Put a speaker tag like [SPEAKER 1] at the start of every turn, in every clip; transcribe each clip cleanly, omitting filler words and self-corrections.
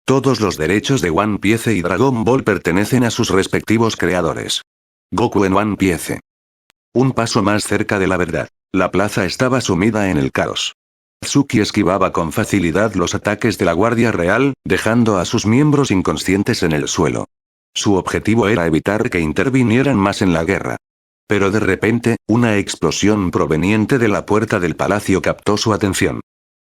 [SPEAKER 1] Todos los derechos de One Piece y Dragon Ball pertenecen a sus respectivos creadores. Goku en One Piece. Un paso más cerca de la verdad. La plaza estaba sumida en el caos. Tsuki esquivaba con facilidad los ataques de la Guardia Real, dejando a sus miembros inconscientes en el suelo. Su objetivo era evitar que intervinieran más en la guerra. Pero de repente, una explosión proveniente de la puerta del palacio captó su atención.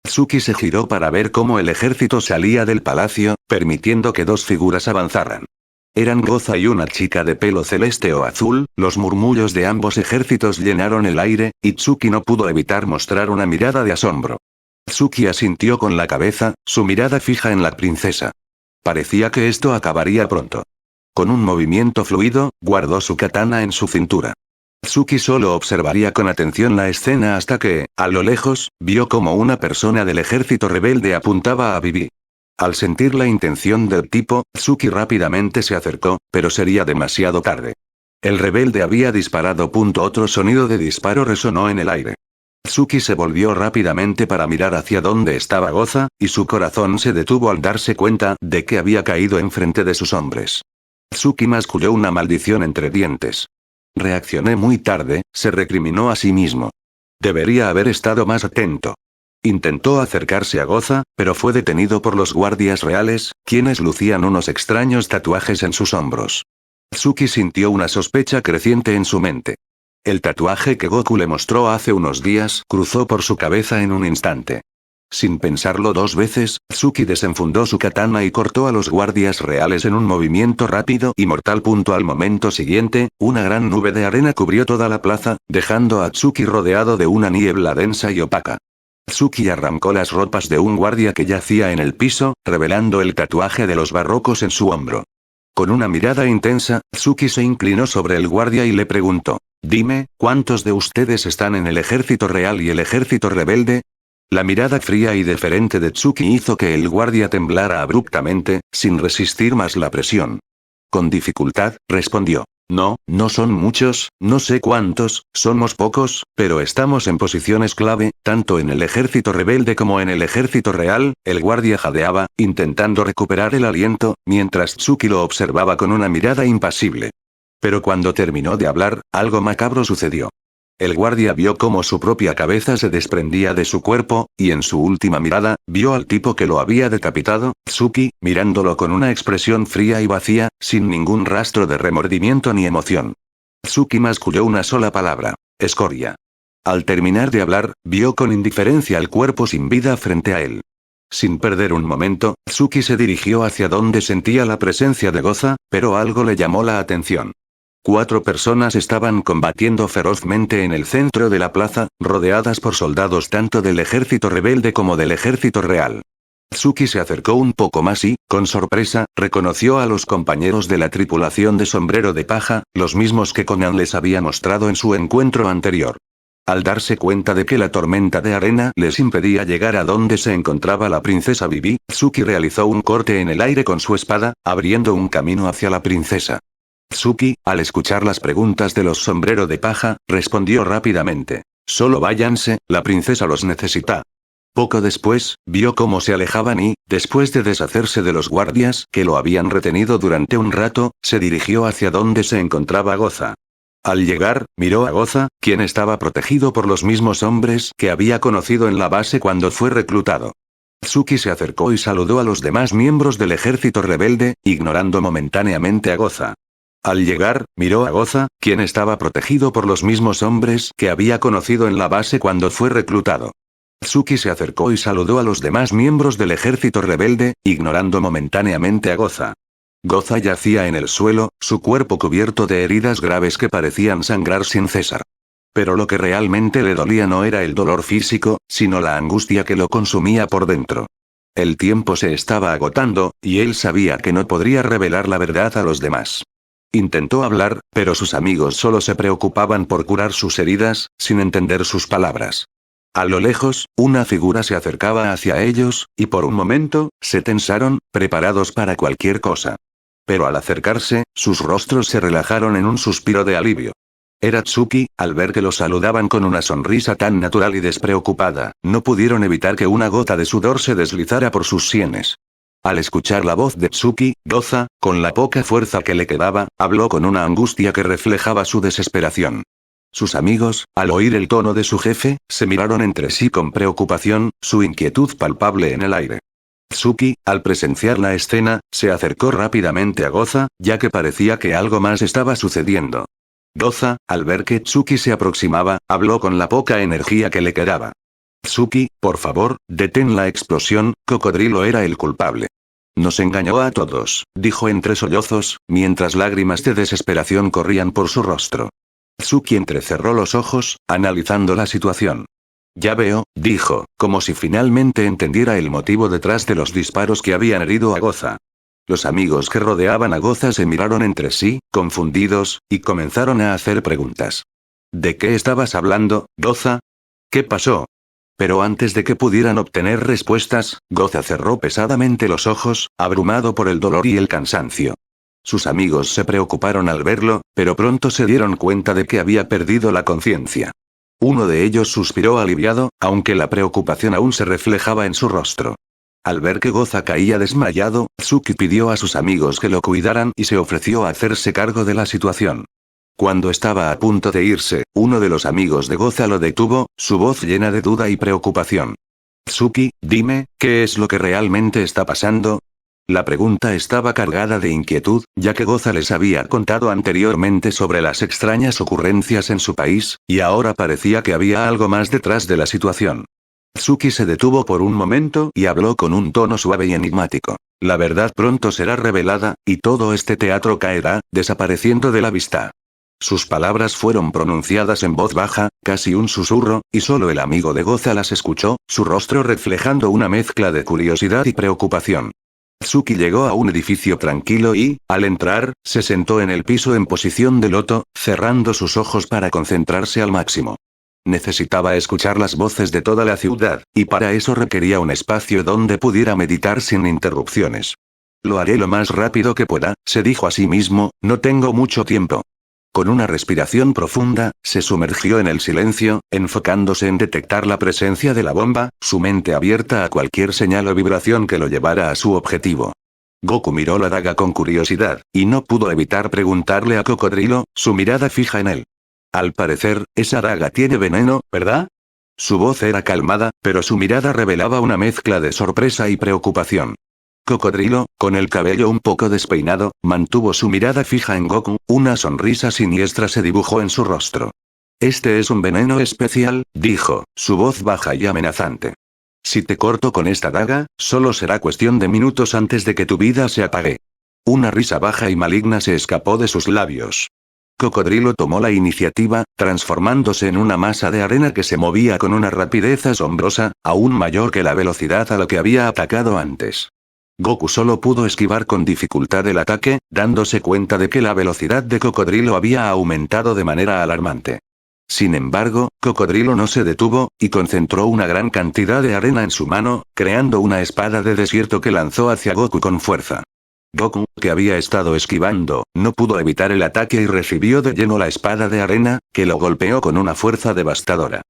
[SPEAKER 1] Tsuki se giró para ver cómo el ejército salía del palacio, permitiendo que dos figuras avanzaran. Eran Goza y una chica de pelo celeste o azul. Los murmullos de ambos ejércitos llenaron el aire, y Tsuki no pudo evitar mostrar una mirada de asombro. Tsuki asintió con la cabeza, su mirada fija en la princesa. Parecía que esto acabaría pronto. Con un movimiento fluido, guardó su katana en su cintura. Tsuki solo observaría con atención la escena hasta que, a lo lejos, vio como una persona del ejército rebelde apuntaba a Vivi. Al sentir la intención del tipo, Tsuki rápidamente se acercó, pero sería demasiado tarde. El rebelde había disparado. Otro sonido de disparo resonó en el aire. Tsuki se volvió rápidamente para mirar hacia donde estaba Goza, y su corazón se detuvo al darse cuenta de que había caído enfrente de sus hombres. Tsuki masculló una maldición entre dientes. Reaccioné muy tarde, se recriminó a sí mismo. Debería haber estado más atento. Intentó acercarse a Goza, pero fue detenido por los guardias reales, quienes lucían unos extraños tatuajes en sus hombros. Tsuki sintió una sospecha creciente en su mente. El tatuaje que Goku le mostró hace unos días cruzó por su cabeza en un instante. Sin pensarlo dos veces, Tsuki desenfundó su katana y cortó a los guardias reales en un movimiento rápido y mortal. Al momento siguiente, una gran nube de arena cubrió toda la plaza, dejando a Tsuki rodeado de una niebla densa y opaca. Tsuki arrancó las ropas de un guardia que yacía en el piso, revelando el tatuaje de los barrocos en su hombro. Con una mirada intensa, Tsuki se inclinó sobre el guardia y le preguntó: «Dime, ¿cuántos de ustedes están en el ejército real y el ejército rebelde?» La mirada fría y deferente de Tsuki hizo que el guardia temblara abruptamente, sin resistir más la presión. Con dificultad, respondió: «No, no son muchos, no sé cuántos, somos pocos, pero estamos en posiciones clave, tanto en el ejército rebelde como en el ejército real». El guardia jadeaba, intentando recuperar el aliento, mientras Tsuki lo observaba con una mirada impasible. Pero cuando terminó de hablar, algo macabro sucedió. El guardia vio cómo su propia cabeza se desprendía de su cuerpo, y en su última mirada, vio al tipo que lo había decapitado, Tsuki, mirándolo con una expresión fría y vacía, sin ningún rastro de remordimiento ni emoción. Tsuki masculló una sola palabra: escoria. Al terminar de hablar, vio con indiferencia al cuerpo sin vida frente a él. Sin perder un momento, Tsuki se dirigió hacia donde sentía la presencia de Goza, pero algo le llamó la atención. 4 personas estaban combatiendo ferozmente en el centro de la plaza, rodeadas por soldados tanto del ejército rebelde como del ejército real. Tsuki se acercó un poco más y, con sorpresa, reconoció a los compañeros de la tripulación de sombrero de paja, los mismos que Conan les había mostrado en su encuentro anterior. Al darse cuenta de que la tormenta de arena les impedía llegar a donde se encontraba la princesa Vivi, Tsuki realizó un corte en el aire con su espada, abriendo un camino hacia la princesa. Tsuki, al escuchar las preguntas de los sombrero de paja, respondió rápidamente: «Solo váyanse, la princesa los necesita». Poco después, vio cómo se alejaban y, después de deshacerse de los guardias que lo habían retenido durante un rato, se dirigió hacia donde se encontraba Goza. Al llegar, miró a Goza, quien estaba protegido por los mismos hombres que había conocido en la base cuando fue reclutado. Tsuki se acercó y saludó a los demás miembros del ejército rebelde, ignorando momentáneamente a Goza. Al llegar, miró a Goza, quien estaba protegido por los mismos hombres que había conocido en la base cuando fue reclutado. Tsuki se acercó y saludó a los demás miembros del ejército rebelde, ignorando momentáneamente a Goza. Goza yacía en el suelo, su cuerpo cubierto de heridas graves que parecían sangrar sin cesar. Pero lo que realmente le dolía no era el dolor físico, sino la angustia que lo consumía por dentro. El tiempo se estaba agotando, y él sabía que no podría revelar la verdad a los demás. Intentó hablar, pero sus amigos solo se preocupaban por curar sus heridas, sin entender sus palabras. A lo lejos, una figura se acercaba hacia ellos, y por un momento, se tensaron, preparados para cualquier cosa. Pero al acercarse, sus rostros se relajaron en un suspiro de alivio. Era Tsuki. Al ver que lo saludaban con una sonrisa tan natural y despreocupada, no pudieron evitar que una gota de sudor se deslizara por sus sienes. Al escuchar la voz de Tsuki, Goza, con la poca fuerza que le quedaba, habló con una angustia que reflejaba su desesperación. Sus amigos, al oír el tono de su jefe, se miraron entre sí con preocupación, su inquietud palpable en el aire. Tsuki, al presenciar la escena, se acercó rápidamente a Goza, ya que parecía que algo más estaba sucediendo. Goza, al ver que Tsuki se aproximaba, habló con la poca energía que le quedaba. Tsuki, por favor, detén la explosión, Cocodrilo era el culpable. Nos engañó a todos, dijo entre sollozos, mientras lágrimas de desesperación corrían por su rostro. Tsuki entrecerró los ojos, analizando la situación. Ya veo, dijo, como si finalmente entendiera el motivo detrás de los disparos que habían herido a Goza. Los amigos que rodeaban a Goza se miraron entre sí, confundidos, y comenzaron a hacer preguntas. ¿De qué estabas hablando, Goza? ¿Qué pasó? Pero antes de que pudieran obtener respuestas, Goza cerró pesadamente los ojos, abrumado por el dolor y el cansancio. Sus amigos se preocuparon al verlo, pero pronto se dieron cuenta de que había perdido la conciencia. Uno de ellos suspiró aliviado, aunque la preocupación aún se reflejaba en su rostro. Al ver que Goza caía desmayado, Tsuki pidió a sus amigos que lo cuidaran y se ofreció a hacerse cargo de la situación. Cuando estaba a punto de irse, uno de los amigos de Goza lo detuvo, su voz llena de duda y preocupación. Tsuki, dime, ¿qué es lo que realmente está pasando? La pregunta estaba cargada de inquietud, ya que Goza les había contado anteriormente sobre las extrañas ocurrencias en su país, y ahora parecía que había algo más detrás de la situación. Tsuki se detuvo por un momento y habló con un tono suave y enigmático. La verdad pronto será revelada, y todo este teatro caerá, desapareciendo de la vista. Sus palabras fueron pronunciadas en voz baja, casi un susurro, y solo el amigo de Goza las escuchó, su rostro reflejando una mezcla de curiosidad y preocupación. Tsuki llegó a un edificio tranquilo y, al entrar, se sentó en el piso en posición de loto, cerrando sus ojos para concentrarse al máximo. Necesitaba escuchar las voces de toda la ciudad, y para eso requería un espacio donde pudiera meditar sin interrupciones. Lo haré lo más rápido que pueda, se dijo a sí mismo, no tengo mucho tiempo. Con una respiración profunda, se sumergió en el silencio, enfocándose en detectar la presencia de la bomba, su mente abierta a cualquier señal o vibración que lo llevara a su objetivo. Goku miró la daga con curiosidad, y no pudo evitar preguntarle a Cocodrilo, su mirada fija en él. Al parecer, esa daga tiene veneno, ¿verdad? Su voz era calmada, pero su mirada revelaba una mezcla de sorpresa y preocupación. Cocodrilo, con el cabello un poco despeinado, mantuvo su mirada fija en Goku, una sonrisa siniestra se dibujó en su rostro. Este es un veneno especial, dijo, su voz baja y amenazante. Si te corto con esta daga, solo será cuestión de minutos antes de que tu vida se apague. Una risa baja y maligna se escapó de sus labios. Cocodrilo tomó la iniciativa, transformándose en una masa de arena que se movía con una rapidez asombrosa, aún mayor que la velocidad a la que había atacado antes. Goku solo pudo esquivar con dificultad el ataque, dándose cuenta de que la velocidad de Cocodrilo había aumentado de manera alarmante. Sin embargo, Cocodrilo no se detuvo, y concentró una gran cantidad de arena en su mano, creando una espada de desierto que lanzó hacia Goku con fuerza. Goku, que había estado esquivando, no pudo evitar el ataque y recibió de lleno la espada de arena, que lo golpeó con una fuerza devastadora.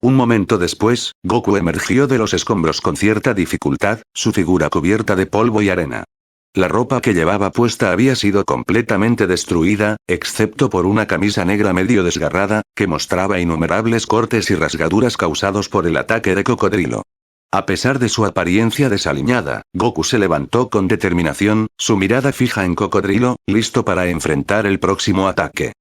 [SPEAKER 1] Un momento después, Goku emergió de los escombros con cierta dificultad, su figura cubierta de polvo y arena. La ropa que llevaba puesta había sido completamente destruida, excepto por una camisa negra medio desgarrada, que mostraba innumerables cortes y rasgaduras causados por el ataque de Cocodrilo. A pesar de su apariencia desaliñada, Goku se levantó con determinación, su mirada fija en Cocodrilo, listo para enfrentar el próximo ataque.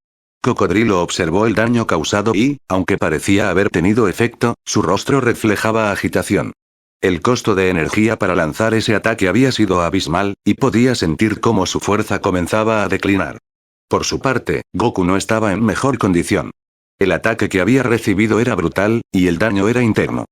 [SPEAKER 1] Cocodrilo observó el daño causado y, aunque parecía haber tenido efecto, su rostro reflejaba agitación. El costo de energía para lanzar ese ataque había sido abismal, y podía sentir cómo su fuerza comenzaba a declinar. Por su parte, Goku no estaba en mejor condición. El ataque que había recibido era brutal, y el daño era interno.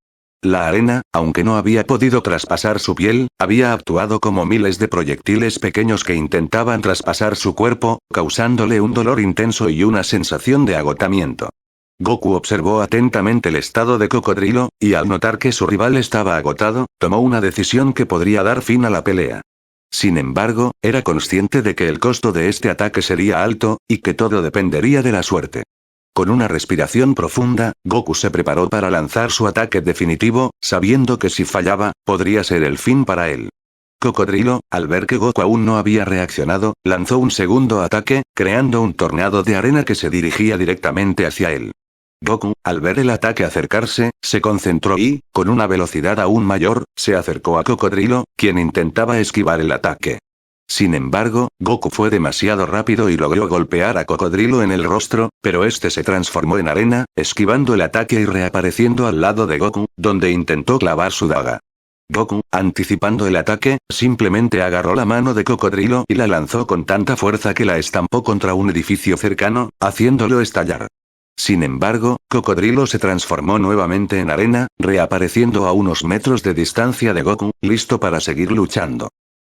[SPEAKER 1] La arena, aunque no había podido traspasar su piel, había actuado como miles de proyectiles pequeños que intentaban traspasar su cuerpo, causándole un dolor intenso y una sensación de agotamiento. Goku observó atentamente el estado de Cocodrilo, y al notar que su rival estaba agotado, tomó una decisión que podría dar fin a la pelea. Sin embargo, era consciente de que el costo de este ataque sería alto, y que todo dependería de la suerte. Con una respiración profunda, Goku se preparó para lanzar su ataque definitivo, sabiendo que si fallaba, podría ser el fin para él. Cocodrilo, al ver que Goku aún no había reaccionado, lanzó un segundo ataque, creando un tornado de arena que se dirigía directamente hacia él. Goku, al ver el ataque acercarse, se concentró y, con una velocidad aún mayor, se acercó a Cocodrilo, quien intentaba esquivar el ataque. Sin embargo, Goku fue demasiado rápido y logró golpear a Cocodrilo en el rostro, pero este se transformó en arena, esquivando el ataque y reapareciendo al lado de Goku, donde intentó clavar su daga. Goku, anticipando el ataque, simplemente agarró la mano de Cocodrilo y la lanzó con tanta fuerza que la estampó contra un edificio cercano, haciéndolo estallar. Sin embargo, Cocodrilo se transformó nuevamente en arena, reapareciendo a unos metros de distancia de Goku, listo para seguir luchando.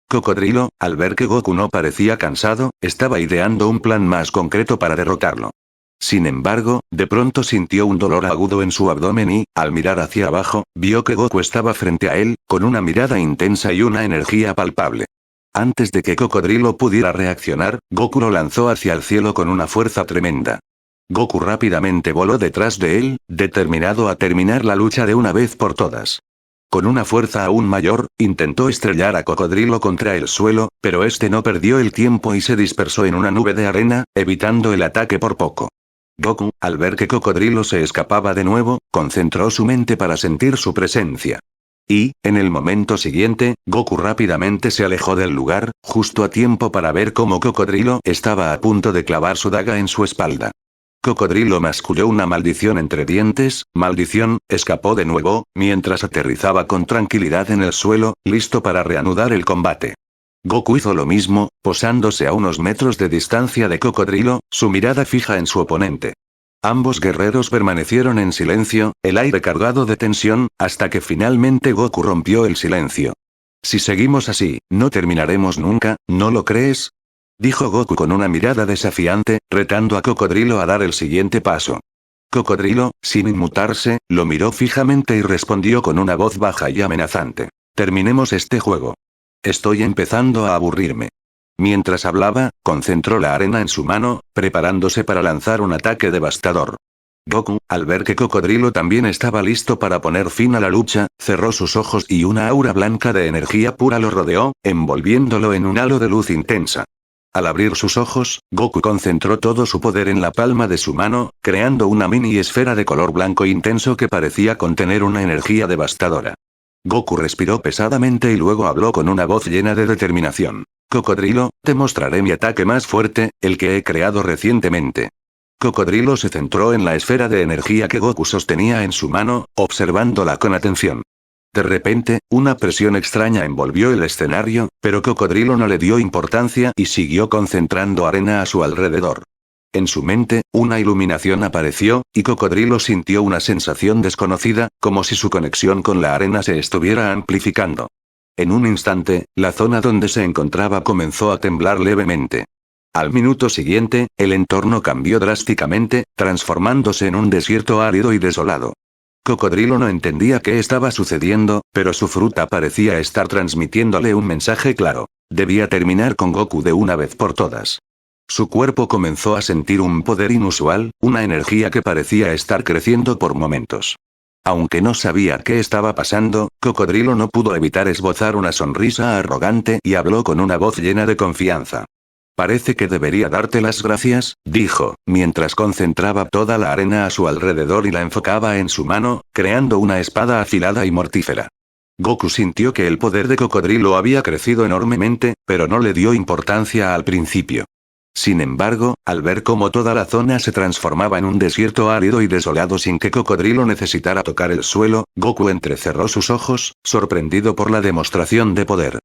[SPEAKER 1] Cocodrilo, al ver que Goku no parecía cansado, estaba ideando un plan más concreto para derrotarlo. Sin embargo, de pronto sintió un dolor agudo en su abdomen y, al mirar hacia abajo, vio que Goku estaba frente a él, con una mirada intensa y una energía palpable. Antes de que Cocodrilo pudiera reaccionar, Goku lo lanzó hacia el cielo con una fuerza tremenda. Goku rápidamente voló detrás de él, determinado a terminar la lucha de una vez por todas. Con una fuerza aún mayor, intentó estrellar a Cocodrilo contra el suelo, pero este no perdió el tiempo y se dispersó en una nube de arena, evitando el ataque por poco. Goku, al ver que Cocodrilo se escapaba de nuevo, concentró su mente para sentir su presencia. Y, en el momento siguiente, Goku rápidamente se alejó del lugar, justo a tiempo para ver cómo Cocodrilo estaba a punto de clavar su daga en su espalda. Cocodrilo masculló una maldición entre dientes, maldición, escapó de nuevo, mientras aterrizaba con tranquilidad en el suelo, listo para reanudar el combate. Goku hizo lo mismo, posándose a unos metros de distancia de Cocodrilo, su mirada fija en su oponente. Ambos guerreros permanecieron en silencio, el aire cargado de tensión, hasta que finalmente Goku rompió el silencio. Si seguimos así, no terminaremos nunca, ¿no lo crees?, dijo Goku con una mirada desafiante, retando a Cocodrilo a dar el siguiente paso. Cocodrilo, sin inmutarse, lo miró fijamente y respondió con una voz baja y amenazante. Terminemos este juego. Estoy empezando a aburrirme. Mientras hablaba, concentró la arena en su mano, preparándose para lanzar un ataque devastador. Goku, al ver que Cocodrilo también estaba listo para poner fin a la lucha, cerró sus ojos y una aura blanca de energía pura lo rodeó, envolviéndolo en un halo de luz intensa. Al abrir sus ojos, Goku concentró todo su poder en la palma de su mano, creando una mini esfera de color blanco intenso que parecía contener una energía devastadora. Goku respiró pesadamente y luego habló con una voz llena de determinación. Cocodrilo, te mostraré mi ataque más fuerte, el que he creado recientemente. Cocodrilo se centró en la esfera de energía que Goku sostenía en su mano, observándola con atención. De repente, una presión extraña envolvió el escenario, pero Cocodrilo no le dio importancia y siguió concentrando arena a su alrededor. En su mente, una iluminación apareció, y Cocodrilo sintió una sensación desconocida, como si su conexión con la arena se estuviera amplificando. En un instante, la zona donde se encontraba comenzó a temblar levemente. Al minuto siguiente, el entorno cambió drásticamente, transformándose en un desierto árido y desolado. Cocodrilo no entendía qué estaba sucediendo, pero su fruta parecía estar transmitiéndole un mensaje claro. Debía terminar con Goku de una vez por todas. Su cuerpo comenzó a sentir un poder inusual, una energía que parecía estar creciendo por momentos. Aunque no sabía qué estaba pasando, Cocodrilo no pudo evitar esbozar una sonrisa arrogante y habló con una voz llena de confianza. Parece que debería darte las gracias, dijo, mientras concentraba toda la arena a su alrededor y la enfocaba en su mano, creando una espada afilada y mortífera. Goku sintió que el poder de Cocodrilo había crecido enormemente, pero no le dio importancia al principio. Sin embargo, al ver cómo toda la zona se transformaba en un desierto árido y desolado sin que Cocodrilo necesitara tocar el suelo, Goku entrecerró sus ojos, sorprendido por la demostración de poder.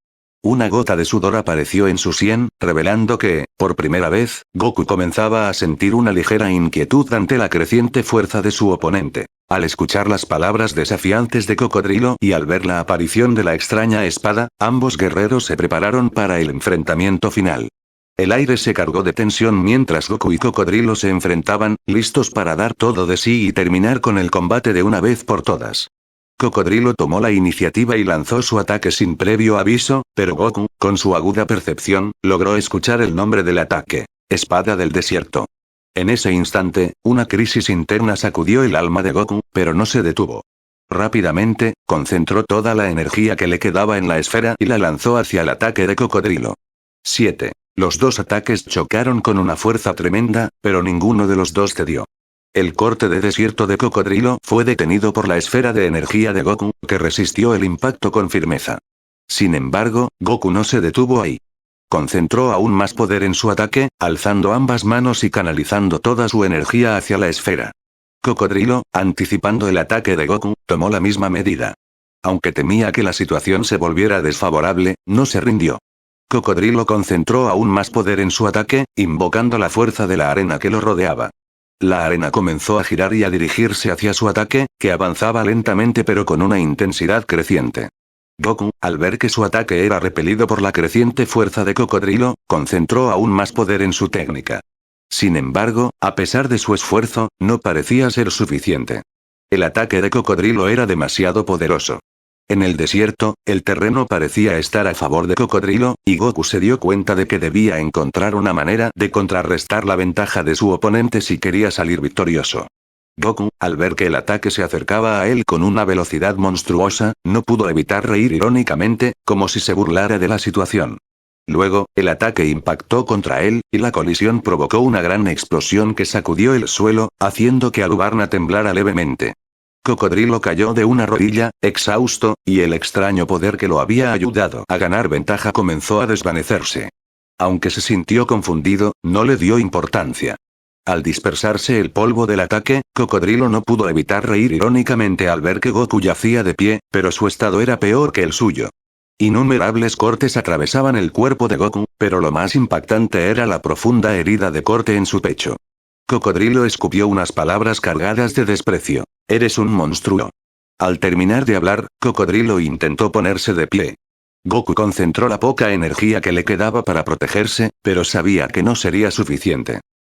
[SPEAKER 1] Una gota de sudor apareció en su sien, revelando que, por primera vez, Goku comenzaba a sentir una ligera inquietud ante la creciente fuerza de su oponente. Al escuchar las palabras desafiantes de Cocodrilo y al ver la aparición de la extraña espada, ambos guerreros se prepararon para el enfrentamiento final. El aire se cargó de tensión mientras Goku y Cocodrilo se enfrentaban, listos para dar todo de sí y terminar con el combate de una vez por todas. Cocodrilo tomó la iniciativa y lanzó su ataque sin previo aviso, pero Goku, con su aguda percepción, logró escuchar el nombre del ataque: Espada del Desierto. En ese instante, una crisis interna sacudió el alma de Goku, pero no se detuvo. Rápidamente, concentró toda la energía que le quedaba en la esfera y la lanzó hacia el ataque de Cocodrilo. 7. Los dos ataques chocaron con una fuerza tremenda, pero ninguno de los dos cedió. El corte de desierto de Cocodrilo fue detenido por la esfera de energía de Goku, que resistió el impacto con firmeza. Sin embargo, Goku no se detuvo ahí. Concentró aún más poder en su ataque, alzando ambas manos y canalizando toda su energía hacia la esfera. Cocodrilo, anticipando el ataque de Goku, tomó la misma medida. Aunque temía que la situación se volviera desfavorable, no se rindió. Cocodrilo concentró aún más poder en su ataque, invocando la fuerza de la arena que lo rodeaba. La arena comenzó a girar y a dirigirse hacia su ataque, que avanzaba lentamente pero con una intensidad creciente. Goku, al ver que su ataque era repelido por la creciente fuerza de Cocodrilo, concentró aún más poder en su técnica. Sin embargo, a pesar de su esfuerzo, no parecía ser suficiente. El ataque de Cocodrilo era demasiado poderoso. En el desierto, el terreno parecía estar a favor de Cocodrilo, y Goku se dio cuenta de que debía encontrar una manera de contrarrestar la ventaja de su oponente si quería salir victorioso. Goku, al ver que el ataque se acercaba a él con una velocidad monstruosa, no pudo evitar reír irónicamente, como si se burlara de la situación. Luego, el ataque impactó contra él, y la colisión provocó una gran explosión que sacudió el suelo, haciendo que Alubarna temblara levemente. Cocodrilo cayó de una rodilla, exhausto, y el extraño poder que lo había ayudado a ganar ventaja comenzó a desvanecerse. Aunque se sintió confundido, no le dio importancia. Al dispersarse el polvo del ataque, Cocodrilo no pudo evitar reír irónicamente al ver que Goku yacía de pie, pero su estado era peor que el suyo. Innumerables cortes atravesaban el cuerpo de Goku, pero lo más impactante era la profunda herida de corte en su pecho. Cocodrilo escupió unas palabras cargadas de desprecio. «Eres un monstruo». Al terminar de hablar, Cocodrilo intentó ponerse de pie. Goku concentró la poca energía que le quedaba para protegerse, pero sabía que no sería suficiente.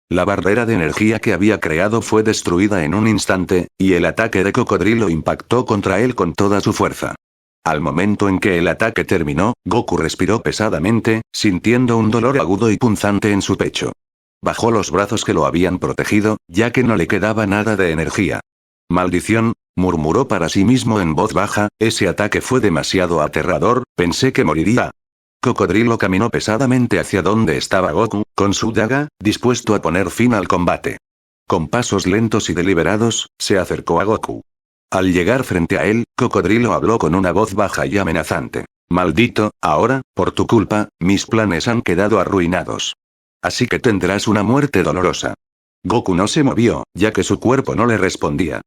[SPEAKER 1] La barrera de energía que había creado fue destruida en un instante, y el ataque de Cocodrilo impactó contra él con toda su fuerza. Al momento en que el ataque terminó, Goku respiró pesadamente, sintiendo un dolor agudo y punzante en su pecho. Bajó los brazos que lo habían protegido, ya que no le quedaba nada de energía. «Maldición», murmuró para sí mismo en voz baja, «ese ataque fue demasiado aterrador, pensé que moriría». Cocodrilo caminó pesadamente hacia donde estaba Goku, con su daga, dispuesto a poner fin al combate. Con pasos lentos y deliberados, se acercó a Goku. Al llegar frente a él, Cocodrilo habló con una voz baja y amenazante. «Maldito, ahora, por tu culpa, mis planes han quedado arruinados. Así que tendrás una muerte dolorosa». Goku no se movió, ya que su cuerpo no le respondía.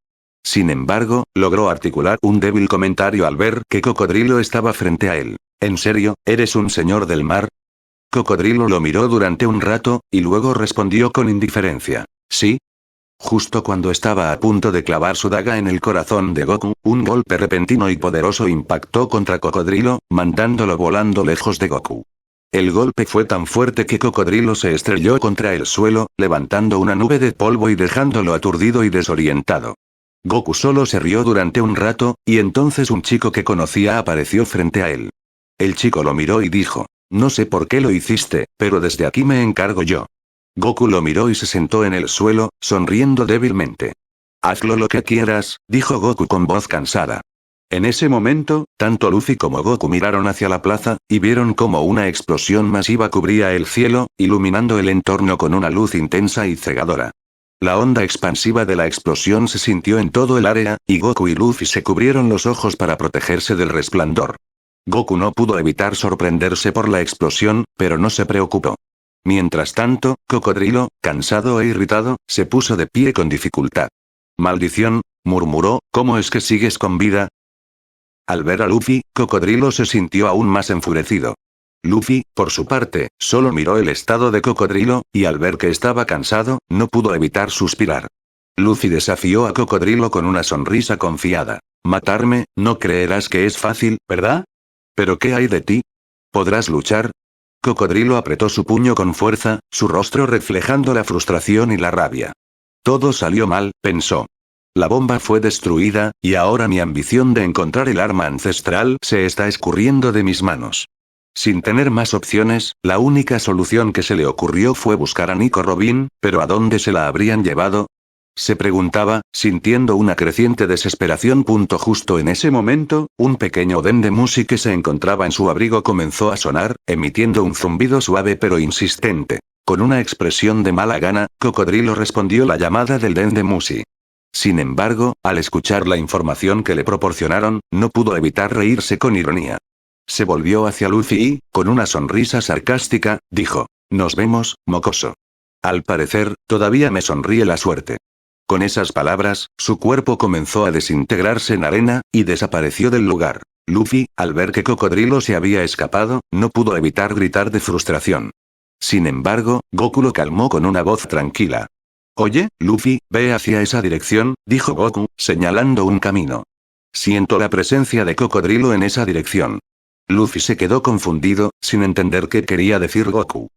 [SPEAKER 1] Sin embargo, logró articular un débil comentario al ver que Cocodrilo estaba frente a él. «¿En serio, eres un señor del mar?» Cocodrilo lo miró durante un rato, y luego respondió con indiferencia. «Sí». Justo cuando estaba a punto de clavar su daga en el corazón de Goku, un golpe repentino y poderoso impactó contra Cocodrilo, mandándolo volando lejos de Goku. El golpe fue tan fuerte que Cocodrilo se estrelló contra el suelo, levantando una nube de polvo y dejándolo aturdido y desorientado. Goku solo se rió durante un rato, y entonces un chico que conocía apareció frente a él. El chico lo miró y dijo: «No sé por qué lo hiciste, pero desde aquí me encargo yo». Goku lo miró y se sentó en el suelo, sonriendo débilmente. «Hazlo lo que quieras», dijo Goku con voz cansada. En ese momento, tanto Luffy como Goku miraron hacia la plaza, y vieron cómo una explosión masiva cubría el cielo, iluminando el entorno con una luz intensa y cegadora. La onda expansiva de la explosión se sintió en todo el área, y Goku y Luffy se cubrieron los ojos para protegerse del resplandor. Goku no pudo evitar sorprenderse por la explosión, pero no se preocupó. Mientras tanto, Cocodrilo, cansado e irritado, se puso de pie con dificultad. «Maldición», murmuró, «¿cómo es que sigues con vida?». Al ver a Luffy, Cocodrilo se sintió aún más enfurecido. Luffy, por su parte, solo miró el estado de Cocodrilo, y al ver que estaba cansado, no pudo evitar suspirar. Luffy desafió a Cocodrilo con una sonrisa confiada. «Matarme, no creerás que es fácil, ¿verdad? ¿Pero qué hay de ti? ¿Podrás luchar?». Cocodrilo apretó su puño con fuerza, su rostro reflejando la frustración y la rabia. «Todo salió mal», pensó. «La bomba fue destruida, y ahora mi ambición de encontrar el arma ancestral se está escurriendo de mis manos». Sin tener más opciones, la única solución que se le ocurrió fue buscar a Nico Robin, pero ¿a dónde se la habrían llevado? Se preguntaba, sintiendo una creciente desesperación. Justo en ese momento, un pequeño den de Musi que se encontraba en su abrigo comenzó a sonar, emitiendo un zumbido suave pero insistente. Con una expresión de mala gana, Cocodrilo respondió la llamada del den de Musi. Sin embargo, al escuchar la información que le proporcionaron, no pudo evitar reírse con ironía. Se volvió hacia Luffy y, con una sonrisa sarcástica, dijo: «Nos vemos, mocoso. Al parecer, todavía me sonríe la suerte». Con esas palabras, su cuerpo comenzó a desintegrarse en arena, y desapareció del lugar. Luffy, al ver que Cocodrilo se había escapado, no pudo evitar gritar de frustración. Sin embargo, Goku lo calmó con una voz tranquila. «Oye, Luffy, ve hacia esa dirección», dijo Goku, señalando un camino. «Siento la presencia de Cocodrilo en esa dirección». Luffy se quedó confundido, sin entender qué quería decir Goku.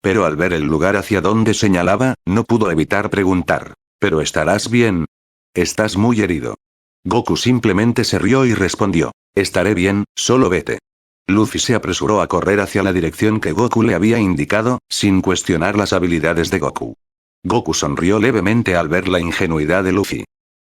[SPEAKER 1] Pero al ver el lugar hacia donde señalaba, no pudo evitar preguntar: «¿Pero estarás bien? Estás muy herido». Goku simplemente se rió y respondió: «Estaré bien, solo vete». Luffy se apresuró a correr hacia la dirección que Goku le había indicado, sin cuestionar las habilidades de Goku. Goku sonrió levemente al ver la ingenuidad de Luffy.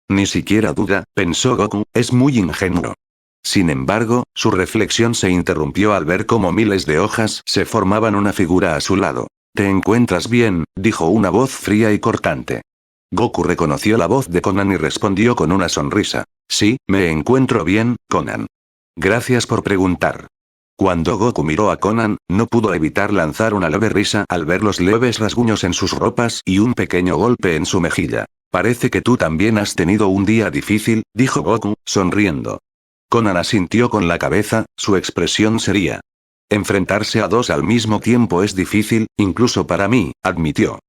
[SPEAKER 1] Ni siquiera duda, pensó Goku, es muy ingenuo. Sin embargo, su reflexión se interrumpió al ver cómo miles de hojas se formaban una figura a su lado. «¿Te encuentras bien?», dijo una voz fría y cortante. Goku reconoció la voz de Konan y respondió con una sonrisa: «Sí, me encuentro bien, Konan. Gracias por preguntar». Cuando Goku miró a Konan, no pudo evitar lanzar una leve risa al ver los leves rasguños en sus ropas y un pequeño golpe en su mejilla. «Parece que tú también has tenido un día difícil», dijo Goku, sonriendo. Konan asintió con la cabeza, su expresión seria. «Enfrentarse a dos al mismo tiempo es difícil, incluso para mí», admitió.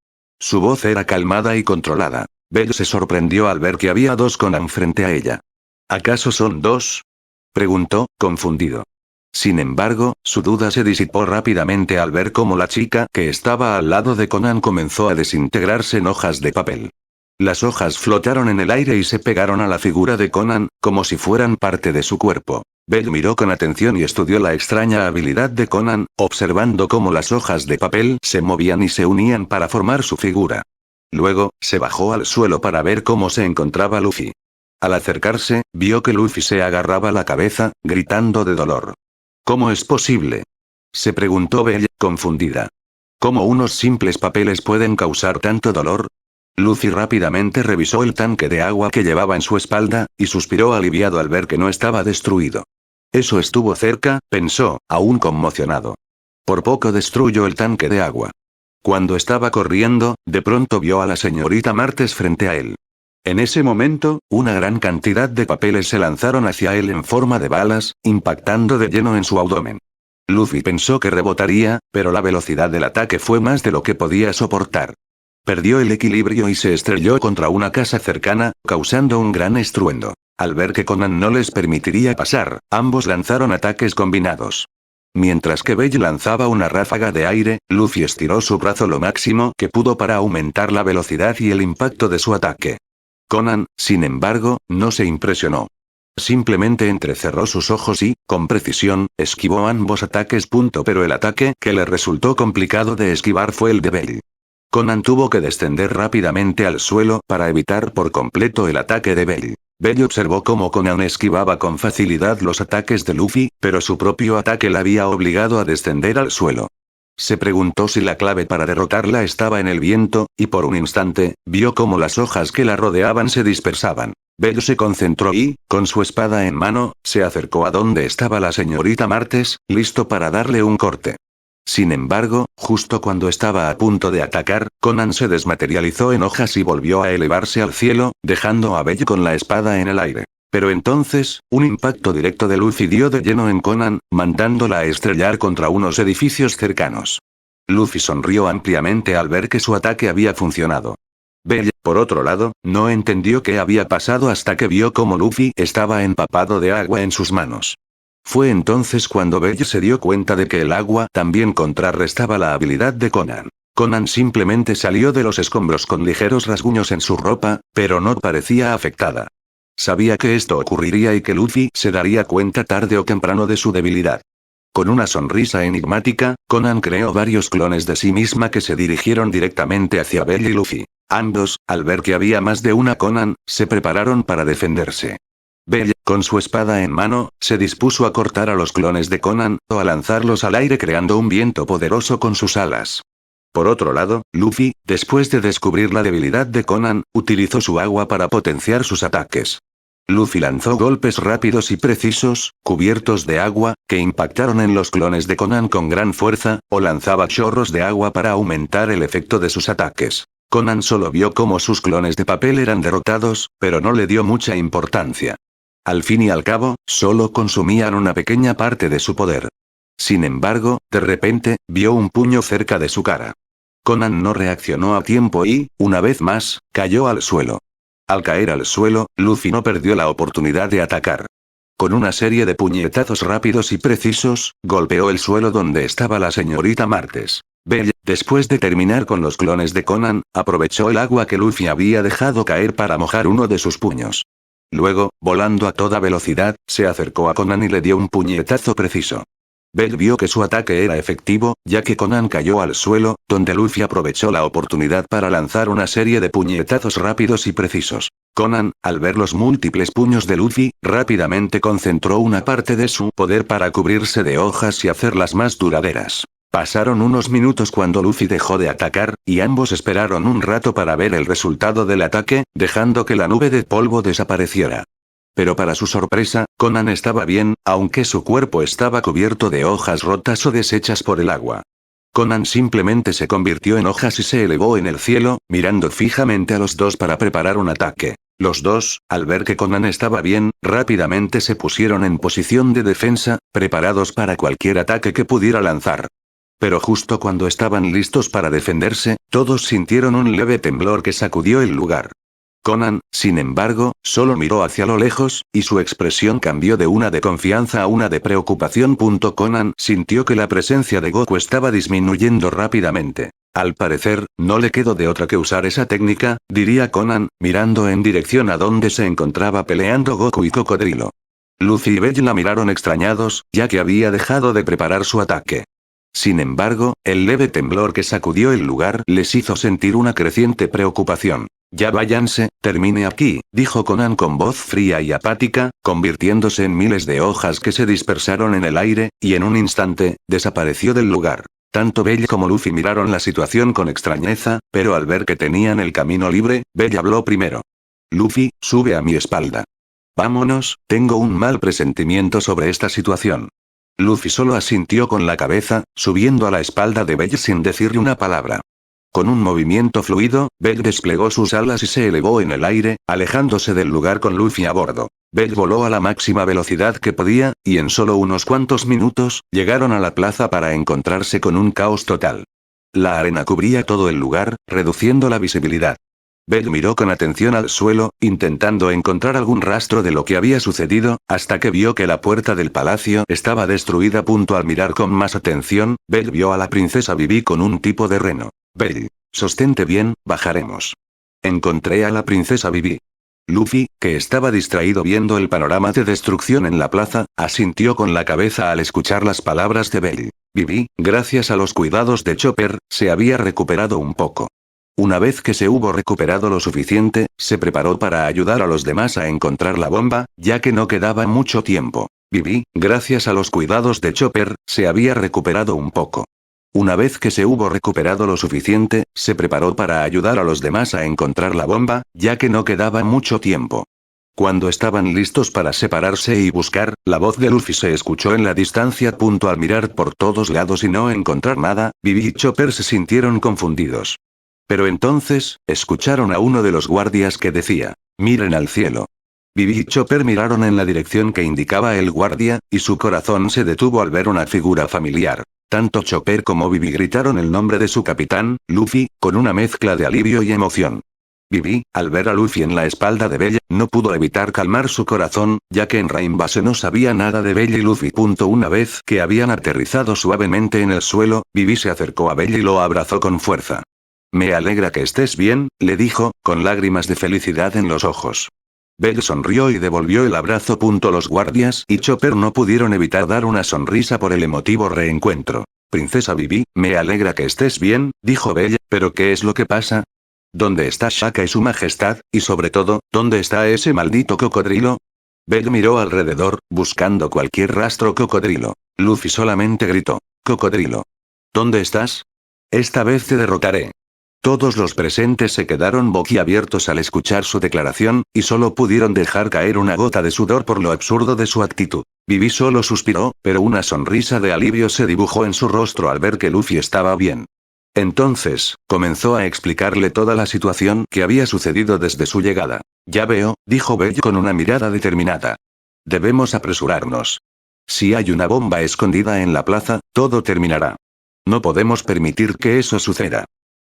[SPEAKER 1] Su voz era calmada y controlada. Bell se sorprendió al ver que había dos Konan frente a ella. «¿Acaso son dos?», preguntó, confundido. Sin embargo, su duda se disipó rápidamente al ver cómo la chica que estaba al lado de Konan comenzó a desintegrarse en hojas de papel. Las hojas flotaron en el aire y se pegaron a la figura de Konan, como si fueran parte de su cuerpo. Bell miró con atención y estudió la extraña habilidad de Konan, observando cómo las hojas de papel se movían y se unían para formar su figura. Luego, se bajó al suelo para ver cómo se encontraba Luffy. Al acercarse, vio que Luffy se agarraba la cabeza, gritando de dolor. «¿Cómo es posible?», se preguntó Bell, confundida. «¿Cómo unos simples papeles pueden causar tanto dolor?». Luffy rápidamente revisó el tanque de agua que llevaba en su espalda, y suspiró aliviado al ver que no estaba destruido. «Eso estuvo cerca», pensó, aún conmocionado. «Por poco destruyó el tanque de agua». Cuando estaba corriendo, de pronto vio a la señorita Martes frente a él. En ese momento, una gran cantidad de papeles se lanzaron hacia él en forma de balas, impactando de lleno en su abdomen. Luffy pensó que rebotaría, pero la velocidad del ataque fue más de lo que podía soportar. Perdió el equilibrio y se estrelló contra una casa cercana, causando un gran estruendo. Al ver que Konan no les permitiría pasar, ambos lanzaron ataques combinados. Mientras que Bell lanzaba una ráfaga de aire, Luffy estiró su brazo lo máximo que pudo para aumentar la velocidad y el impacto de su ataque. Konan, sin embargo, no se impresionó. Simplemente entrecerró sus ojos y, con precisión, esquivó ambos ataques. Pero el ataque que le resultó complicado de esquivar fue el de Bell. Konan tuvo que descender rápidamente al suelo para evitar por completo el ataque de Bell. Bell observó cómo Konan esquivaba con facilidad los ataques de Luffy, pero su propio ataque la había obligado a descender al suelo. Se preguntó si la clave para derrotarla estaba en el viento, y por un instante, vio cómo las hojas que la rodeaban se dispersaban. Bell se concentró y, con su espada en mano, se acercó a donde estaba la señorita Martes, listo para darle un corte. Sin embargo, justo cuando estaba a punto de atacar, Konan se desmaterializó en hojas y volvió a elevarse al cielo, dejando a Bell con la espada en el aire. Pero entonces, un impacto directo de Luffy dio de lleno en Konan, mandándola a estrellar contra unos edificios cercanos. Luffy sonrió ampliamente al ver que su ataque había funcionado. Bell, por otro lado, no entendió qué había pasado hasta que vio cómo Luffy estaba empapado de agua en sus manos. Fue entonces cuando Bell se dio cuenta de que el agua también contrarrestaba la habilidad de Konan. Konan simplemente salió de los escombros con ligeros rasguños en su ropa, pero no parecía afectada. Sabía que esto ocurriría y que Luffy se daría cuenta tarde o temprano de su debilidad. Con una sonrisa enigmática, Konan creó varios clones de sí misma que se dirigieron directamente hacia Bell y Luffy. Ambos, al ver que había más de una Conan, se prepararon para defenderse. Belle, con su espada en mano, se dispuso a cortar a los clones de Conan, o a lanzarlos al aire creando un viento poderoso con sus alas. Por otro lado, Luffy, después de descubrir la debilidad de Conan, utilizó su agua para potenciar sus ataques. Luffy lanzó golpes rápidos y precisos, cubiertos de agua, que impactaron en los clones de Conan con gran fuerza, o lanzaba chorros de agua para aumentar el efecto de sus ataques. Conan solo vio cómo sus clones de papel eran derrotados, pero no le dio mucha importancia. Al fin y al cabo, solo consumían una pequeña parte de su poder. Sin embargo, de repente, vio un puño cerca de su cara. Conan no reaccionó a tiempo y, una vez más, cayó al suelo. Al caer al suelo, Luffy no perdió la oportunidad de atacar. Con una serie de puñetazos rápidos y precisos, golpeó el suelo donde estaba la señorita Martes. Belle, después de terminar con los clones de Conan, aprovechó el agua que Luffy había dejado caer para mojar uno de sus puños. Luego, volando a toda velocidad, se acercó a Conan y le dio un puñetazo preciso. Belle vio que su ataque era efectivo, ya que Conan cayó al suelo, donde Luffy aprovechó la oportunidad para lanzar una serie de puñetazos rápidos y precisos. Conan, al ver los múltiples puños de Luffy, rápidamente concentró una parte de su poder para cubrirse de hojas y hacerlas más duraderas. Pasaron unos minutos cuando Luffy dejó de atacar, y ambos esperaron un rato para ver el resultado del ataque, dejando que la nube de polvo desapareciera. Pero para su sorpresa, Conan estaba bien, aunque su cuerpo estaba cubierto de hojas rotas o deshechas por el agua. Conan simplemente se convirtió en hojas y se elevó en el cielo, mirando fijamente a los dos para preparar un ataque. Los dos, al ver que Conan estaba bien, rápidamente se pusieron en posición de defensa, preparados para cualquier ataque que pudiera lanzar. Pero justo cuando estaban listos para defenderse, todos sintieron un leve temblor que sacudió el lugar. Conan, sin embargo, solo miró hacia lo lejos, y su expresión cambió de una de confianza a una de preocupación. Conan sintió que la presencia de Goku estaba disminuyendo rápidamente. Al parecer, no le quedó de otra que usar esa técnica, diría Conan, mirando en dirección a donde se encontraba peleando Goku y Cocodrilo. Luffy y Belle la miraron extrañados, ya que había dejado de preparar su ataque. Sin embargo, el leve temblor que sacudió el lugar les hizo sentir una creciente preocupación. Ya váyanse, termine aquí, dijo Conan con voz fría y apática, convirtiéndose en miles de hojas que se dispersaron en el aire, y en un instante, desapareció del lugar. Tanto Belle como Luffy miraron la situación con extrañeza, pero al ver que tenían el camino libre, Belle habló primero. Luffy, sube a mi espalda. Vámonos, tengo un mal presentimiento sobre esta situación. Luffy solo asintió con la cabeza, subiendo a la espalda de Belle sin decirle una palabra. Con un movimiento fluido, Belle desplegó sus alas y se elevó en el aire, alejándose del lugar con Luffy a bordo. Belle voló a la máxima velocidad que podía, y en solo unos cuantos minutos, llegaron a la plaza para encontrarse con un caos total. La arena cubría todo el lugar, reduciendo la visibilidad. Belle miró con atención al suelo, intentando encontrar algún rastro de lo que había sucedido, hasta que vio que la puerta del palacio estaba destruida. Al mirar con más atención, Belle vio a la princesa Vivi con un tipo de reno. Belle, sostente bien, bajaremos. Encontré a la princesa Vivi. Luffy, que estaba distraído viendo el panorama de destrucción en la plaza, asintió con la cabeza al escuchar las palabras de Belle. Vivi, gracias a los cuidados de Chopper, se había recuperado un poco. Una vez que se hubo recuperado lo suficiente, se preparó para ayudar a los demás a encontrar la bomba, ya que no quedaba mucho tiempo. Vivi, gracias a los cuidados de Chopper, se había recuperado un poco. Una vez que se hubo recuperado lo suficiente, se preparó para ayudar a los demás a encontrar la bomba, ya que no quedaba mucho tiempo. Cuando estaban listos para separarse y buscar, la voz de Luffy se escuchó en la distancia. Al mirar por todos lados y no encontrar nada, Vivi y Chopper se sintieron confundidos. Pero entonces, escucharon a uno de los guardias que decía, miren al cielo. Vivi y Chopper miraron en la dirección que indicaba el guardia, y su corazón se detuvo al ver una figura familiar. Tanto Chopper como Vivi gritaron el nombre de su capitán, Luffy, con una mezcla de alivio y emoción. Vivi, al ver a Luffy en la espalda de Belle, no pudo evitar calmar su corazón, ya que en Rainbase no sabía nada de Belle y Luffy. Una vez que habían aterrizado suavemente en el suelo, Vivi se acercó a Belle y lo abrazó con fuerza. Me alegra que estés bien, le dijo, con lágrimas de felicidad en los ojos. Belle sonrió y devolvió el abrazo. Los guardias y Chopper no pudieron evitar dar una sonrisa por el emotivo reencuentro. Princesa Vivi, me alegra que estés bien, dijo Belle, pero ¿qué es lo que pasa? ¿Dónde está Shaka y su majestad? Y sobre todo, ¿dónde está ese maldito cocodrilo? Belle miró alrededor, buscando cualquier rastro cocodrilo. Luffy solamente gritó: «¡Cocodrilo! ¿Dónde estás? Esta vez te derrotaré». Todos los presentes se quedaron boquiabiertos al escuchar su declaración, y solo pudieron dejar caer una gota de sudor por lo absurdo de su actitud. Vivi solo suspiró, pero una sonrisa de alivio se dibujó en su rostro al ver que Luffy estaba bien. Entonces, comenzó a explicarle toda la situación que había sucedido desde su llegada. «Ya veo», dijo Belle con una mirada determinada. «Debemos apresurarnos. Si hay una bomba escondida en la plaza, todo terminará. No podemos permitir que eso suceda.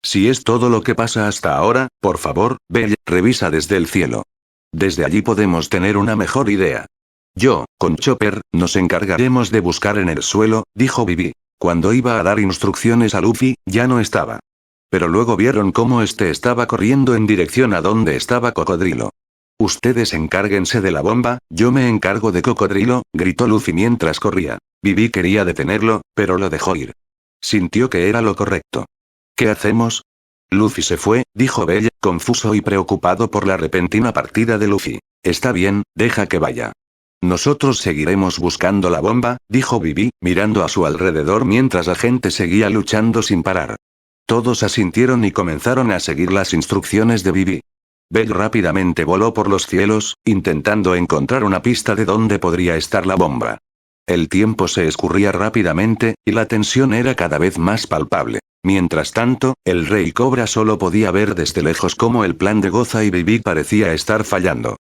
[SPEAKER 1] Si es todo lo que pasa hasta ahora, por favor, Belle, revisa desde el cielo. Desde allí podemos tener una mejor idea. Yo, con Chopper, nos encargaremos de buscar en el suelo», dijo Vivi. Cuando iba a dar instrucciones a Luffy, ya no estaba. Pero luego vieron cómo este estaba corriendo en dirección a donde estaba Cocodrilo. «Ustedes encárguense de la bomba, yo me encargo de Cocodrilo», gritó Luffy mientras corría. Vivi quería detenerlo, pero lo dejó ir. Sintió que era lo correcto. «¿Qué hacemos?» «Luffy se fue», dijo Belle, confuso y preocupado por la repentina partida de Luffy. «Está bien, deja que vaya. Nosotros seguiremos buscando la bomba», dijo Vivi, mirando a su alrededor mientras la gente seguía luchando sin parar. Todos asintieron y comenzaron a seguir las instrucciones de Vivi. Belle rápidamente voló por los cielos, intentando encontrar una pista de dónde podría estar la bomba. El tiempo se escurría rápidamente, y la tensión era cada vez más palpable. Mientras tanto, el Rey Cobra solo podía ver desde lejos cómo el plan de Goza y Vivi parecía estar fallando.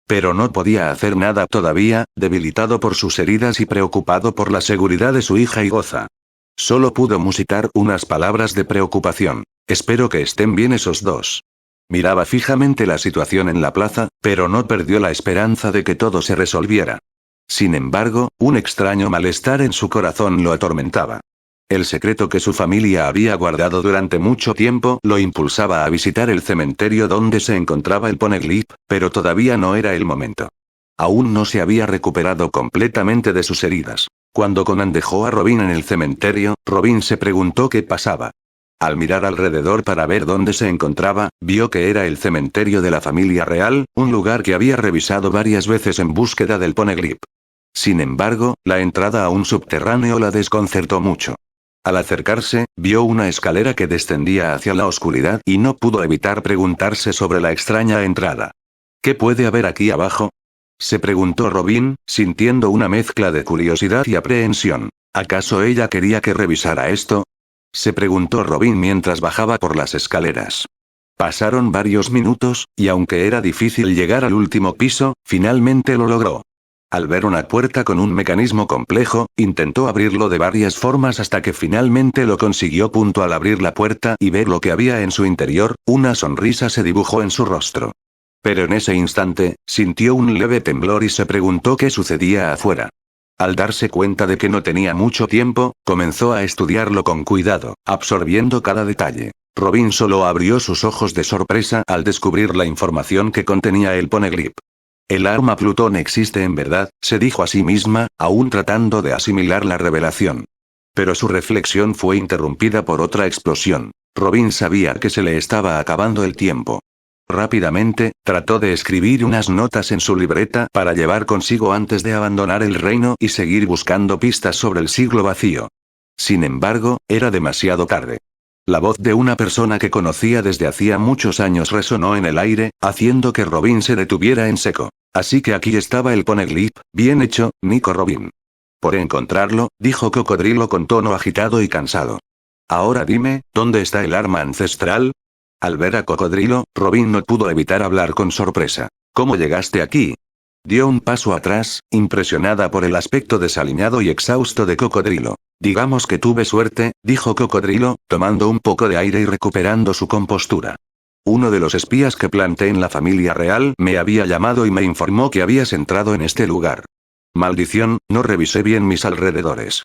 [SPEAKER 1] Pero no podía hacer nada todavía, debilitado por sus heridas y preocupado por la seguridad de su hija y Goza. Solo pudo musitar unas palabras de preocupación. «Espero que estén bien esos dos». Miraba fijamente la situación en la plaza, pero no perdió la esperanza de que todo se resolviera. Sin embargo, un extraño malestar en su corazón lo atormentaba. El secreto que su familia había guardado durante mucho tiempo lo impulsaba a visitar el cementerio donde se encontraba el Poneglyph, pero todavía no era el momento. Aún no se había recuperado completamente de sus heridas. Cuando Conan dejó a Robin en el cementerio, Robin se preguntó qué pasaba. Al mirar alrededor para ver dónde se encontraba, vio que era el cementerio de la familia real, un lugar que había revisado varias veces en búsqueda del Poneglyph. Sin embargo, la entrada a un subterráneo la desconcertó mucho. Al acercarse, vio una escalera que descendía hacia la oscuridad y no pudo evitar preguntarse sobre la extraña entrada. «¿Qué puede haber aquí abajo?», se preguntó Robin, sintiendo una mezcla de curiosidad y aprehensión. ¿Acaso ella quería que revisara esto?, se preguntó Robin mientras bajaba por las escaleras. Pasaron varios minutos, y aunque era difícil llegar al último piso, finalmente lo logró. Al ver una puerta con un mecanismo complejo, intentó abrirlo de varias formas hasta que finalmente lo consiguió. Al abrir la puerta y ver lo que había en su interior, una sonrisa se dibujó en su rostro. Pero en ese instante, sintió un leve temblor y se preguntó qué sucedía afuera. Al darse cuenta de que no tenía mucho tiempo, comenzó a estudiarlo con cuidado, absorbiendo cada detalle. Robin solo abrió sus ojos de sorpresa al descubrir la información que contenía el Poneglyph. «El arma Plutón existe en verdad», se dijo a sí misma, aún tratando de asimilar la revelación. Pero su reflexión fue interrumpida por otra explosión. Robin sabía que se le estaba acabando el tiempo. Rápidamente, trató de escribir unas notas en su libreta para llevar consigo antes de abandonar el reino y seguir buscando pistas sobre el siglo vacío. Sin embargo, era demasiado tarde. La voz de una persona que conocía desde hacía muchos años resonó en el aire, haciendo que Robin se detuviera en seco. Así que aquí estaba el Poneglyph, bien hecho, Nico Robin. Por encontrarlo, dijo Cocodrilo con tono agitado y cansado. Ahora dime, ¿dónde está el arma ancestral? Al ver a Cocodrilo, Robin no pudo evitar hablar con sorpresa. ¿Cómo llegaste aquí? Dio un paso atrás, impresionada por el aspecto desaliñado y exhausto de Cocodrilo. Digamos que tuve suerte, dijo Cocodrilo, tomando un poco de aire y recuperando su compostura. Uno de los espías que planté en la familia real me había llamado y me informó que habías entrado en este lugar. Maldición, no revisé bien mis alrededores.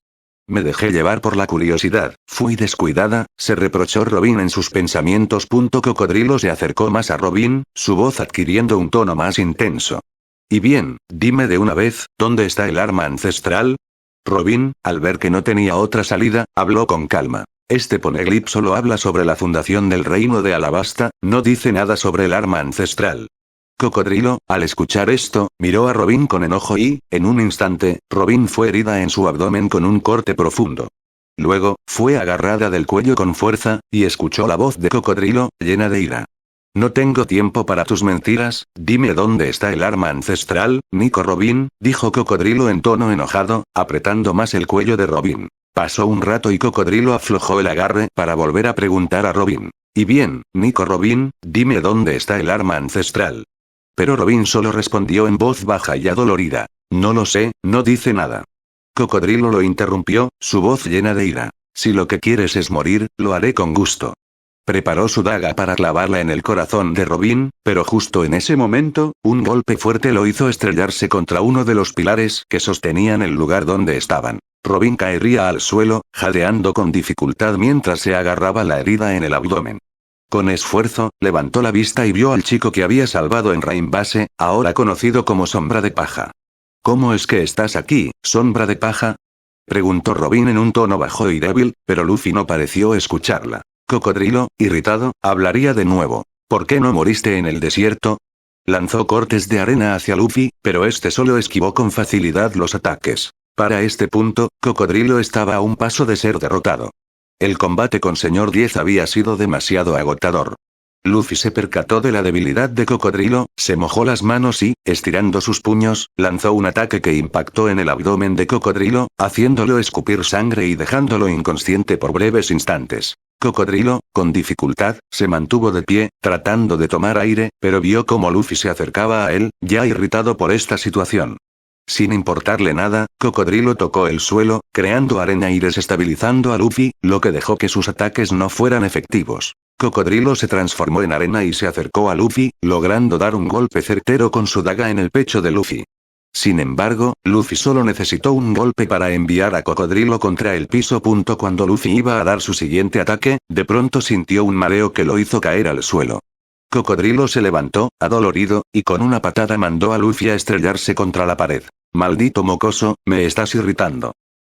[SPEAKER 1] Me dejé llevar por la curiosidad, fui descuidada, se reprochó Robin en sus pensamientos. Cocodrilo se acercó más a Robin, su voz adquiriendo un tono más intenso. Y bien, dime de una vez, ¿dónde está el arma ancestral? Robin, al ver que no tenía otra salida, habló con calma. Este poneglyph solo habla sobre la fundación del reino de Alabasta, no dice nada sobre el arma ancestral. Cocodrilo, al escuchar esto, miró a Robin con enojo y, en un instante, Robin fue herida en su abdomen con un corte profundo. Luego, fue agarrada del cuello con fuerza, y escuchó la voz de Cocodrilo, llena de ira. No tengo tiempo para tus mentiras, dime dónde está el arma ancestral, Nico Robin, dijo Cocodrilo en tono enojado, apretando más el cuello de Robin. Pasó un rato y Cocodrilo aflojó el agarre para volver a preguntar a Robin. Y bien, Nico Robin, dime dónde está el arma ancestral. Pero Robin solo respondió en voz baja y adolorida. No lo sé, no dice nada. Cocodrilo lo interrumpió, su voz llena de ira. Si lo que quieres es morir, lo haré con gusto. Preparó su daga para clavarla en el corazón de Robin, pero justo en ese momento, un golpe fuerte lo hizo estrellarse contra uno de los pilares que sostenían el lugar donde estaban. Robin caería al suelo, jadeando con dificultad mientras se agarraba la herida en el abdomen. Con esfuerzo, levantó la vista y vio al chico que había salvado en Rainbase, ahora conocido como Sombra de Paja. ¿Cómo es que estás aquí, Sombra de Paja? Preguntó Robin en un tono bajo y débil, pero Luffy no pareció escucharla. Cocodrilo, irritado, hablaría de nuevo. ¿Por qué no moriste en el desierto? Lanzó cortes de arena hacia Luffy, pero este solo esquivó con facilidad los ataques. Para este punto, Cocodrilo estaba a un paso de ser derrotado. El combate con Señor 10 había sido demasiado agotador. Luffy se percató de la debilidad de Cocodrilo, se mojó las manos y, estirando sus puños, lanzó un ataque que impactó en el abdomen de Cocodrilo, haciéndolo escupir sangre y dejándolo inconsciente por breves instantes. Cocodrilo, con dificultad, se mantuvo de pie, tratando de tomar aire, pero vio cómo Luffy se acercaba a él, ya irritado por esta situación. Sin importarle nada, Cocodrilo tocó el suelo, creando arena y desestabilizando a Luffy, lo que dejó que sus ataques no fueran efectivos. Cocodrilo se transformó en arena y se acercó a Luffy, logrando dar un golpe certero con su daga en el pecho de Luffy. Sin embargo, Luffy solo necesitó un golpe para enviar a Cocodrilo contra el piso. Cuando Luffy iba a dar su siguiente ataque, de pronto sintió un mareo que lo hizo caer al suelo. Cocodrilo se levantó, adolorido, y con una patada mandó a Luffy a estrellarse contra la pared. Maldito mocoso, me estás irritando.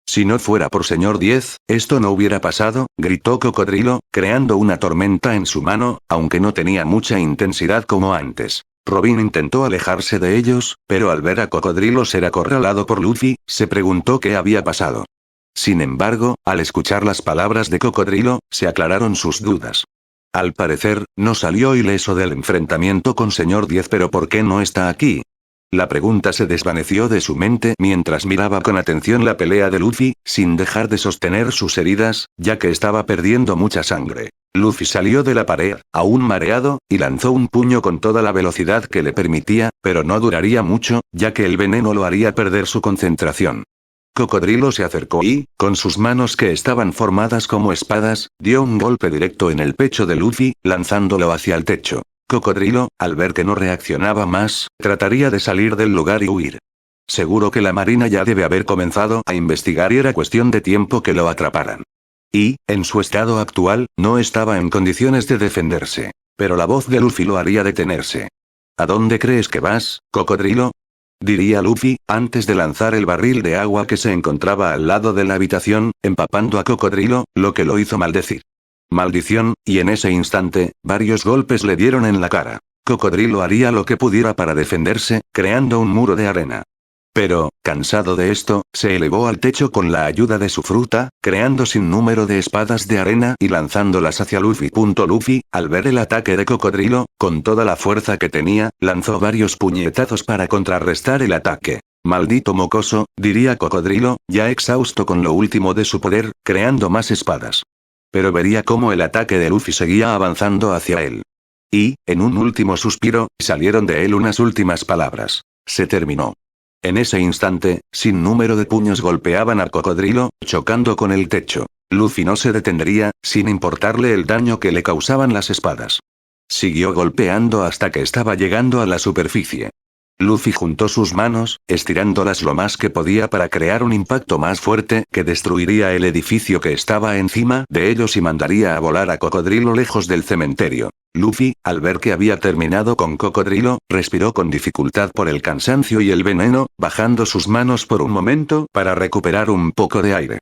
[SPEAKER 1] Si no fuera por Señor 10, esto no hubiera pasado, gritó Cocodrilo, creando una tormenta en su mano, aunque no tenía mucha intensidad como antes. Robin intentó alejarse de ellos, pero al ver a Cocodrilo ser acorralado por Luffy, se preguntó qué había pasado. Sin embargo, al escuchar las palabras de Cocodrilo, se aclararon sus dudas. Al parecer, no salió ileso del enfrentamiento con Señor 10, pero ¿por qué no está aquí? La pregunta se desvaneció de su mente mientras miraba con atención la pelea de Luffy, sin dejar de sostener sus heridas, ya que estaba perdiendo mucha sangre. Luffy salió de la pared, aún mareado, y lanzó un puño con toda la velocidad que le permitía, pero no duraría mucho, ya que el veneno lo haría perder su concentración. Cocodrilo se acercó y, con sus manos que estaban formadas como espadas, dio un golpe directo en el pecho de Luffy, lanzándolo hacia el techo. Cocodrilo, al ver que no reaccionaba más, trataría de salir del lugar y huir. Seguro que la marina ya debe haber comenzado a investigar y era cuestión de tiempo que lo atraparan. Y, en su estado actual, no estaba en condiciones de defenderse. Pero la voz de Luffy lo haría detenerse. ¿A dónde crees que vas, Cocodrilo? Diría Luffy, antes de lanzar el barril de agua que se encontraba al lado de la habitación, empapando a Cocodrilo, lo que lo hizo maldecir. Maldición, y en ese instante, varios golpes le dieron en la cara. Cocodrilo haría lo que pudiera para defenderse, creando un muro de arena. Pero, cansado de esto, se elevó al techo con la ayuda de su fruta, creando sin número de espadas de arena y lanzándolas hacia Luffy. Luffy, al ver el ataque de Cocodrilo, con toda la fuerza que tenía, lanzó varios puñetazos para contrarrestar el ataque. Maldito mocoso, diría Cocodrilo, ya exhausto con lo último de su poder, creando más espadas. Pero vería cómo el ataque de Luffy seguía avanzando hacia él. Y, en un último suspiro, salieron de él unas últimas palabras. Se terminó. En ese instante, sin número de puños golpeaban a Cocodrilo, chocando con el techo. Luffy no se detendría, sin importarle el daño que le causaban las espadas. Siguió golpeando hasta que estaba llegando a la superficie. Luffy juntó sus manos, estirándolas lo más que podía para crear un impacto más fuerte que destruiría el edificio que estaba encima de ellos y mandaría a volar a Cocodrilo lejos del cementerio. Luffy, al ver que había terminado con Cocodrilo, respiró con dificultad por el cansancio y el veneno, bajando sus manos por un momento para recuperar un poco de aire.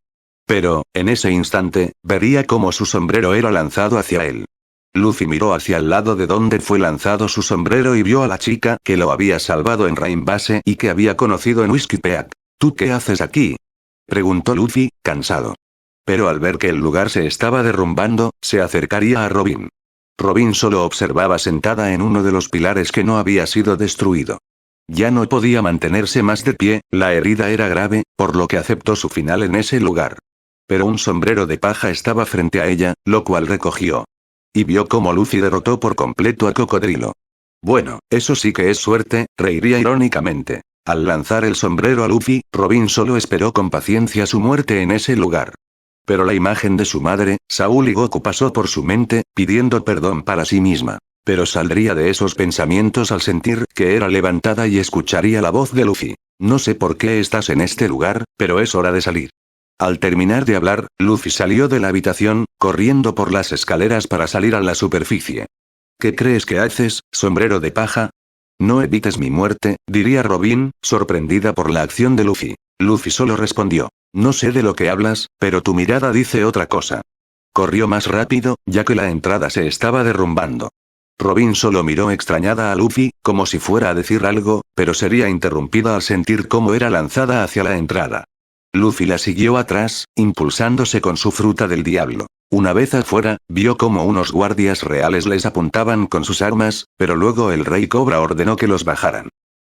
[SPEAKER 1] Pero, en ese instante, vería cómo su sombrero era lanzado hacia él. Luffy miró hacia el lado de donde fue lanzado su sombrero y vio a la chica que lo había salvado en Rain Base y que había conocido en Whiskey Peak. ¿Tú qué haces aquí?, preguntó Luffy, cansado. Pero al ver que el lugar se estaba derrumbando, se acercaría a Robin. Robin solo observaba sentada en uno de los pilares que no había sido destruido. Ya no podía mantenerse más de pie, la herida era grave, por lo que aceptó su final en ese lugar. Pero un sombrero de paja estaba frente a ella, lo cual recogió. Y vio cómo Luffy derrotó por completo a Cocodrilo. Bueno, eso sí que es suerte, reiría irónicamente. Al lanzar el sombrero a Luffy, Robin solo esperó con paciencia su muerte en ese lugar. Pero la imagen de su madre, Saúl y Goku pasó por su mente, pidiendo perdón para sí misma. Pero saldría de esos pensamientos al sentir que era levantada y escucharía la voz de Luffy. No sé por qué estás en este lugar, pero es hora de salir. Al terminar de hablar, Luffy salió de la habitación, corriendo por las escaleras para salir a la superficie. ¿Qué crees que haces, sombrero de paja? No evites mi muerte, diría Robin, sorprendida por la acción de Luffy. Luffy solo respondió. No sé de lo que hablas, pero tu mirada dice otra cosa. Corrió más rápido, ya que la entrada se estaba derrumbando. Robin solo miró extrañada a Luffy, como si fuera a decir algo, pero sería interrumpida al sentir cómo era lanzada hacia la entrada. Luffy la siguió atrás, impulsándose con su fruta del diablo. Una vez afuera, vio como unos guardias reales les apuntaban con sus armas, pero luego el Rey Cobra ordenó que los bajaran.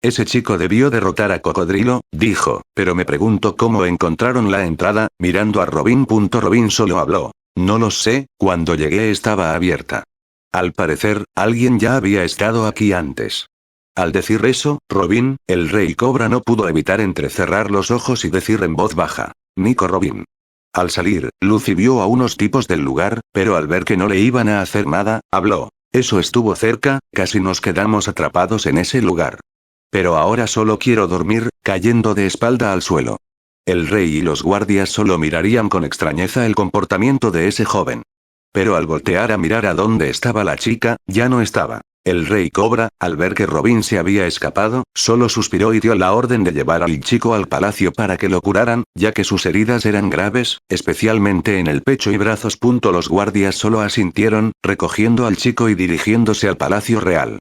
[SPEAKER 1] Ese chico debió derrotar a Cocodrilo, dijo, pero me pregunto cómo encontraron la entrada, mirando a Robin. Robin solo habló. No lo sé, cuando llegué estaba abierta. Al parecer, alguien ya había estado aquí antes. Al decir eso, Robin, el Rey Cobra no pudo evitar entrecerrar los ojos y decir en voz baja. Nico Robin. Al salir, Luffy vio a unos tipos del lugar, pero al ver que no le iban a hacer nada, habló. Eso estuvo cerca, casi nos quedamos atrapados en ese lugar. Pero ahora solo quiero dormir, cayendo de espalda al suelo. El rey y los guardias solo mirarían con extrañeza el comportamiento de ese joven. Pero al voltear a mirar a dónde estaba la chica, ya no estaba. El Rey Cobra, al ver que Robin se había escapado, solo suspiró y dio la orden de llevar al chico al palacio para que lo curaran, ya que sus heridas eran graves, especialmente en el pecho y brazos. Los guardias solo asintieron, recogiendo al chico y dirigiéndose al palacio real.